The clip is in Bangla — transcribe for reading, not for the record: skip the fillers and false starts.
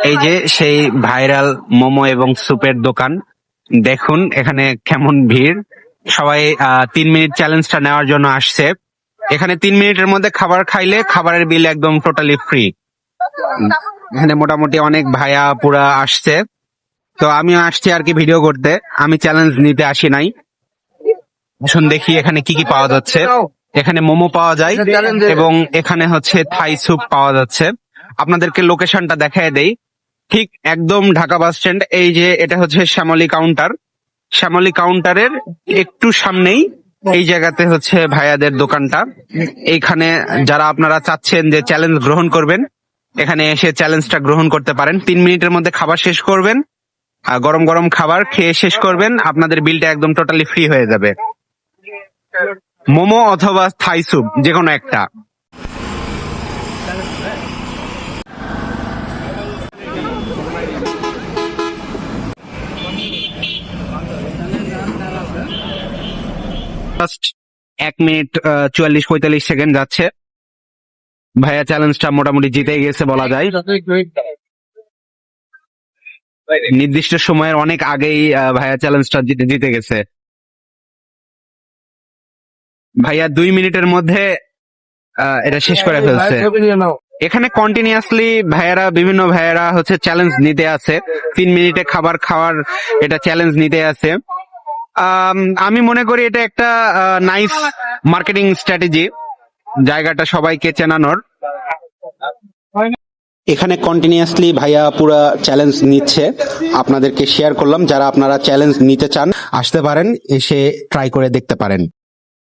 এই যে সেই ভাইরাল মোমো এবং স্যুপের দোকান, দেখুন এখানে কেমন ভিড়। সবাই 3 মিনিট চ্যালেঞ্জটা নেওয়ার জন্য আসছে। এখানে 3 মিনিটের মধ্যে খাবার খাইলে খাবারের বিল একদম টোটালি ফ্রি। এখানে মোটামুটি অনেক ভাইয়া পুরা আসছে, তো আমিও আসছি আর কি ভিডিও করতে। আমি চ্যালেঞ্জ নিতে আসি নাই। এখন দেখি এখানে কি কি পাওয়া যাচ্ছে। এখানে মোমো পাওয়া যায় এবং এখানে হচ্ছে থাই স্যুপ পাওয়া যাচ্ছে। আপনাদেরকে লোকেশনটা দেখায় দেই, ঠিক একদম ঢাকা বাস স্ট্যান্ড। এই যে এটা হচ্ছে শ্যামলী কাউন্টার, শ্যামলী কাউন্টারের একটু সামনেই এই জায়গাতে হচ্ছে ভাইয়াদের দোকানটা। এইখানে যারা আপনারা চাচ্ছেন যে চ্যালেঞ্জ গ্রহণ করবেন, এখানে এসে চ্যালেঞ্জটা গ্রহণ করতে পারেন। 3 মিনিটের মধ্যে খাবার শেষ করবেন, গরম গরম খাবার খেয়ে শেষ করবেন, আপনাদের বিলটা একদম টোটালি ফ্রি হয়ে যাবে। মোমো অথবা থাই স্যুপ যে কোনো একটা। জাস্ট 1 মিনিট 44-45 সেকেন্ড যাচ্ছে। ভাইয়া চ্যালেঞ্জটা মোটামুটি জিতেই গেছে বলা যায়। নির্দিষ্ট সময়ের অনেক আগেই ভাইয়া চ্যালেঞ্জটা জিতে গেছে। ভাইয়া 2 মিনিটের মধ্যে এটা শেষ করে ফেলছে। এখানে কন্টিনিউয়াসলি বিভিন্ন ভাইয়ারা হচ্ছে চ্যালেঞ্জ নিতে আছে। 3 মিনিটে খাবার খাওয়ার এটা চ্যালেঞ্জ নিতে আছে। আমি মনে করি এটা একটা নাইস মার্কেটিং স্ট্র্যাটেজি, জায়গাটা সবাইকে চেনানোর। এখানে কন্টিনিউয়াসলি ভাইয়া পুরা চ্যালেঞ্জ নিচ্ছে, আপনাদেরকে শেয়ার করলাম। যারা আপনারা চ্যালেঞ্জ নিতে চান আসতে পারেন, এসে ট্রাই করে দেখতে পারেন।